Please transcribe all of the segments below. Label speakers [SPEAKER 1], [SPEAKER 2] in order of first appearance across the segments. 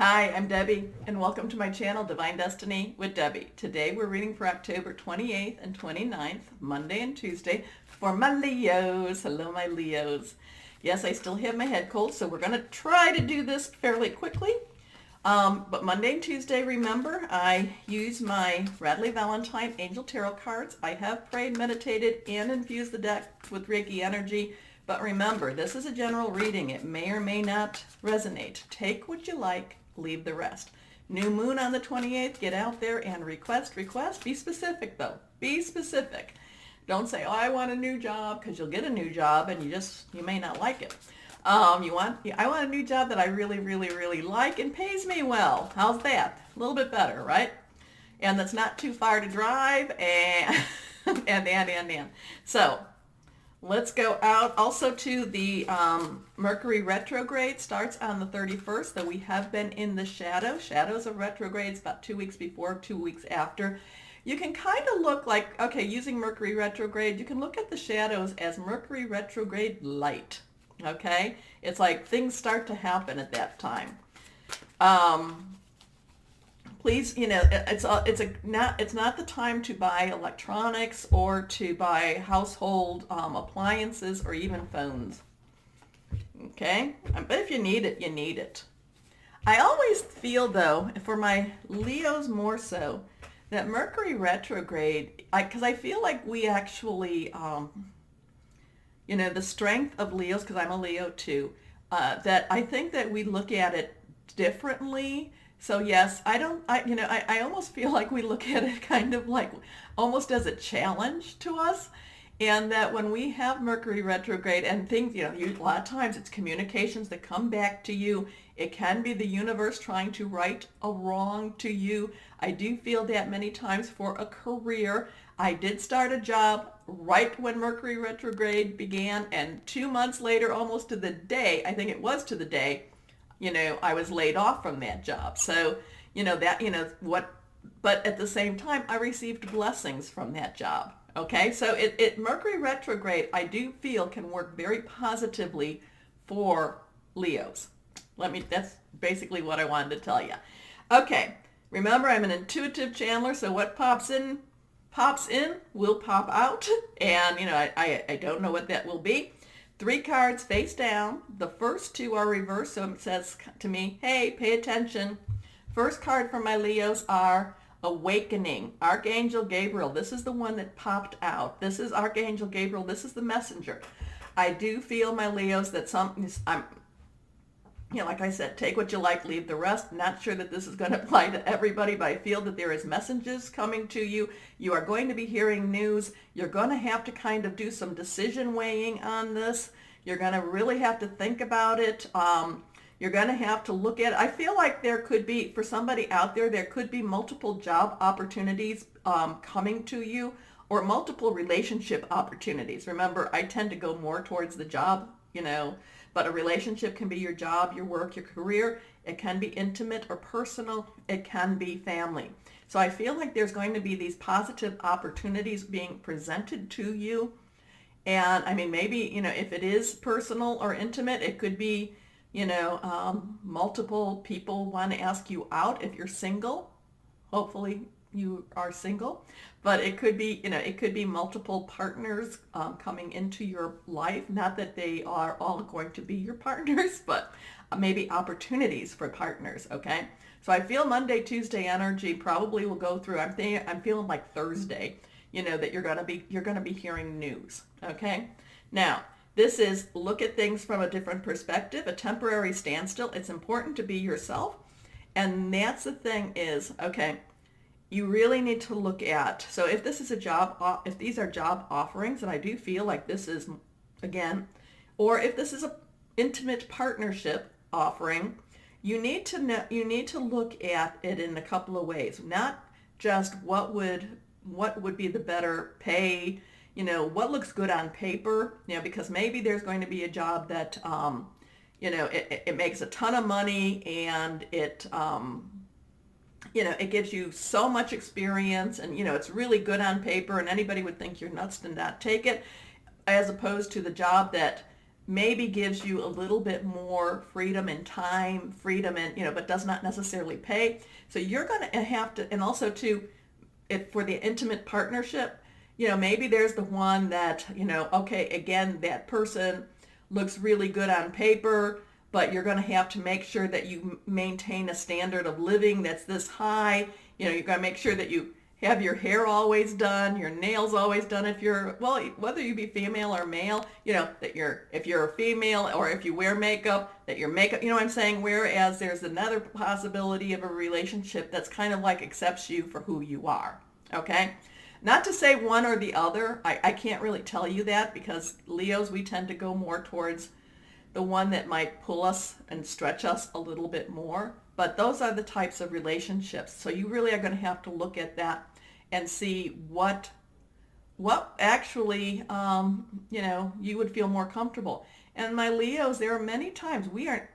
[SPEAKER 1] Hi, I'm Debbie, and welcome to my channel, Divine Destiny with Debbie. Today we're reading for October 28th and 29th, Monday and Tuesday, for my Leos. Hello, my Leos. Yes, I still have my head cold, so we're going to try to do this fairly quickly. But Monday and Tuesday, remember, I use my Radley Valentine Angel Tarot cards. I have prayed, meditated, and infused the deck with Reiki energy. But remember, this is a general reading. It may or may not resonate. Take what you like, leave the rest. New moon on the 28th. Get out there and request. Be specific, though. Be specific. Don't say, oh, I want a new job, because you'll get a new job and you may not like it. I want a new job that I really like and pays me well. How's that? A little bit better, right? And that's not too far to drive and and. So let's go out also to the Mercury retrograde. Starts on the 31st, though we have been in the shadows of retrogrades about 2 weeks before, 2 weeks after. You can kind of look like, okay, using Mercury retrograde, you can look at the shadows as Mercury retrograde light. Okay, it's like things start to happen at that time. Please, it's not the time to buy electronics or to buy household appliances or even phones. Okay, but if you need it, you need it. I always feel, though, for my Leos more so, that Mercury retrograde, because I feel like we actually the strength of Leos, because I'm a Leo too, that I think that we look at it differently. So yes, I almost feel like we look at it kind of like almost as a challenge to us. And that when we have Mercury retrograde and things, a lot of times it's communications that come back to you. It can be the universe trying to right a wrong to you. I do feel that many times for a career. I did start a job right when Mercury retrograde began, and 2 months later, almost to the day, I think it was to the day, I was laid off from that job. So, but at the same time, I received blessings from that job. Okay, so Mercury retrograde, I do feel, can work very positively for Leos. That's basically what I wanted to tell you. Okay, remember, I'm an intuitive channeler, so what pops in will pop out. And, I don't know what that will be. 3 cards face down. The first 2 are reversed, so it says to me, hey, pay attention. First card for my Leos are Awakening. Archangel Gabriel. This is the one that popped out. This is Archangel Gabriel. This is the messenger. I do feel, my Leos, that like I said, take what you like, leave the rest. Not sure that this is going to apply to everybody, but I feel that there is messages coming to you. You are going to be hearing news. You're going to have to kind of do some decision weighing on this. You're going to really have to think about it. You're going to have to look at it. I feel like there could be, for somebody out there, there could be multiple job opportunities coming to you, or multiple relationship opportunities. Remember, I tend to go more towards the job, but a relationship can be your job, your work, your career. It can be intimate or personal. It can be family. So I feel like there's going to be these positive opportunities being presented to you. And I mean, maybe, if it is personal or intimate, it could be, multiple people want to ask you out if you're single. Hopefully you are single, but it could be multiple partners coming into your life. Not that they are all going to be your partners, but maybe opportunities for partners. Okay, so I feel Monday, Tuesday energy probably will go through. I'm feeling like Thursday. That you're gonna be hearing news. Okay, now this is look at things from a different perspective. A temporary standstill. It's important to be yourself, and that's the thing is, okay, you really need to look at, so if this is if these are job offerings, and I do feel like this is, again, or if this is an intimate partnership offering, you need to look at it in a couple of ways. Not just what would be the better pay, what looks good on paper, because maybe there's going to be a job that, it makes a ton of money, and it gives you so much experience, and, it's really good on paper, and anybody would think you're nuts to not take it, as opposed to the job that maybe gives you a little bit more freedom in time, freedom in, but does not necessarily pay. So you're going to have to, and also too, if for the intimate partnership, maybe there's the one that, okay, again, that person looks really good on paper, but you're going to have to make sure that you maintain a standard of living that's this high. You're going to make sure that you have your hair always done, your nails always done if you're, well, whether you be female or male, that if you're a female or if you wear makeup, that your makeup, what I'm saying? Whereas there's another possibility of a relationship that's kind of like accepts you for who you are, okay? Not to say one or the other. I can't really tell you that because Leos, we tend to go more towards the one that might pull us and stretch us a little bit more. But those are the types of relationships. So you really are going to have to look at that and see what actually, you would feel more comfortable. And my Leos, there are many times we are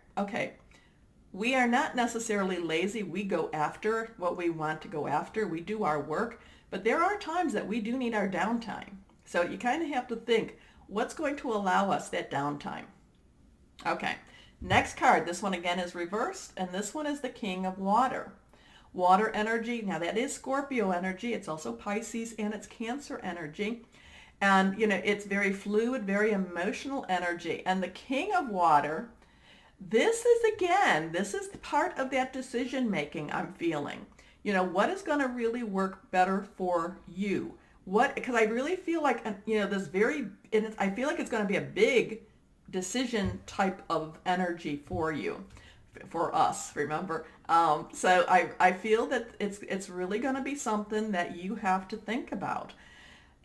[SPEAKER 1] not necessarily lazy. We go after what we want to go after. We do our work. But there are times that we do need our downtime. So you kind of have to think, what's going to allow us that downtime? Okay, next card. This one again is reversed, and this one is the King of Water. Water energy, now that is Scorpio energy. It's also Pisces, and it's Cancer energy. And, it's very fluid, very emotional energy. And the King of Water, this is part of that decision making I'm feeling. What is going to really work better for you? Because I really feel like, I feel like it's going to be a big decision type of energy for you, for us, remember? So I feel that it's really going to be something that you have to think about.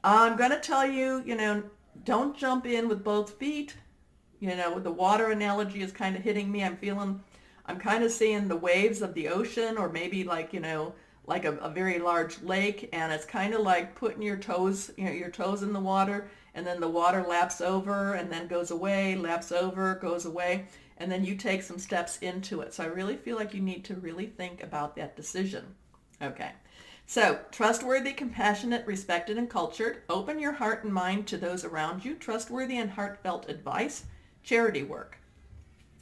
[SPEAKER 1] I'm going to tell you, don't jump in with both feet. The water analogy is kind of hitting me. I'm kind of seeing the waves of the ocean, or maybe like a very large lake, and it's kind of like putting your toes in the water, and then the water laps over and then goes away, laps over, goes away, and then you take some steps into it. So I really feel like you need to really think about that decision. Okay. So trustworthy, compassionate, respected, and cultured. Open your heart and mind to those around you. Trustworthy and heartfelt advice. Charity work.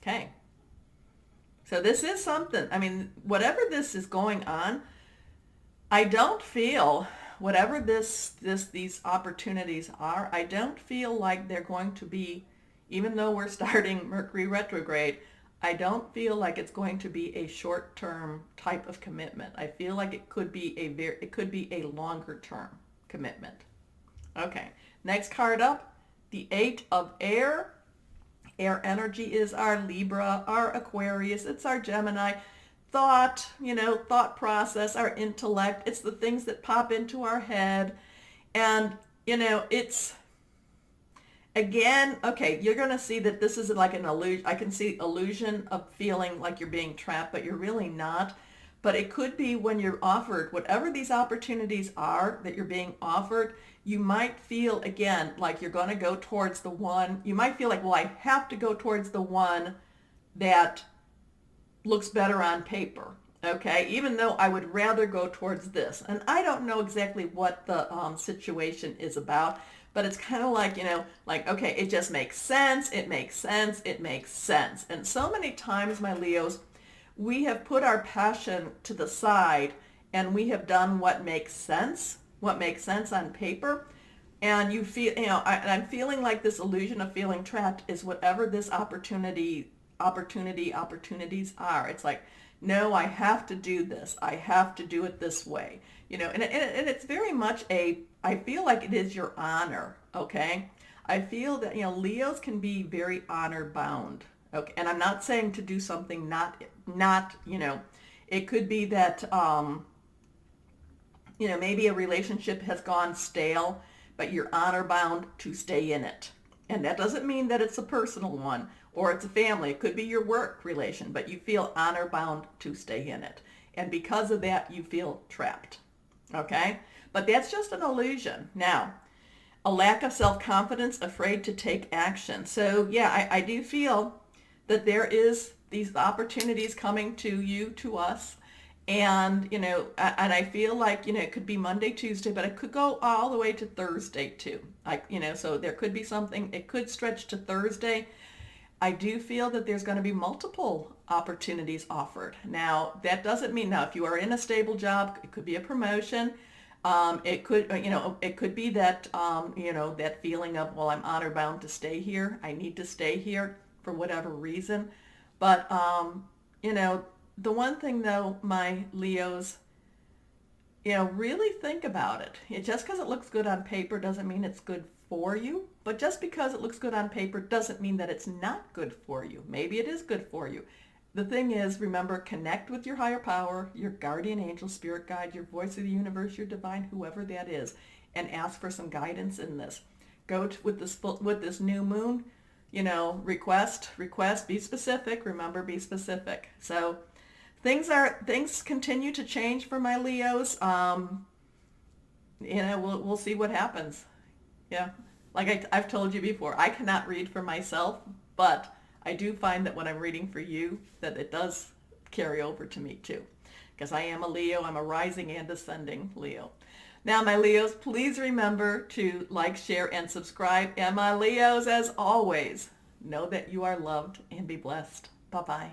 [SPEAKER 1] Okay. So this is something, whatever this is going on, I don't feel, whatever these opportunities are, I don't feel like they're going to be, even though we're starting Mercury retrograde, I don't feel like it's going to be a short-term type of commitment. I feel like it could be a longer-term commitment. Okay, next card up, the Eight of Air. Air energy is our Libra, our Aquarius, it's our Gemini. Thought process, our intellect. It's the things that pop into our head. And, it's, again, okay, you're going to see that this is like an illusion. I can see illusion of feeling like you're being trapped, but you're really not. But it could be when you're offered, whatever these opportunities are that you're being offered, you might feel, again, like you're going to go towards the one. You might feel like, well, I have to go towards the one that looks better on paper, okay, even though I would rather go towards this. And I don't know exactly what the situation is about, but it's kind of like, okay, it just makes sense, it makes sense, it makes sense. And so many times, my Leos, we have put our passion to the side and we have done what makes sense on paper. And you feel, I'm feeling like this illusion of feeling trapped is whatever this opportunities are. It's like, no, I have to do this. I have to do it this way. And it's very much I feel like it is your honor, okay? I feel that, Leos can be very honor bound, okay? And I'm not saying to do something not, it could be that, maybe a relationship has gone stale, but you're honor bound to stay in it. And that doesn't mean that it's a personal one or it's a family. It could be your work relation, but you feel honor bound to stay in it. And because of that, you feel trapped. Okay? But that's just an illusion. Now, a lack of self-confidence, afraid to take action. So yeah, I do feel that there is these opportunities coming to you, to us, And, and I feel like, it could be Monday, Tuesday, but it could go all the way to Thursday too. So there could be something, it could stretch to Thursday. I do feel that there's going to be multiple opportunities offered. Now, that doesn't mean, now if you are in a stable job, it could be a promotion. It could, it could be that, that feeling of, well, I'm honor bound to stay here. I need to stay here for whatever reason. But, the one thing though, my Leos, really think about it. Just because it looks good on paper doesn't mean it's good for you. But just because it looks good on paper doesn't mean that it's not good for you. Maybe it is good for you. The thing is, remember, connect with your higher power, your guardian angel, spirit guide, your voice of the universe, your divine, whoever that is, and ask for some guidance in this. With this new moon, request, be specific. Remember, be specific. So things continue to change for my Leos. We'll see what happens. Yeah. Like I've told you before, I cannot read for myself, but I do find that when I'm reading for you, that it does carry over to me too. Because I am a Leo, I'm a rising and ascending Leo. Now, my Leos, please remember to like, share, and subscribe. And my Leos, as always, know that you are loved and be blessed. Bye-bye.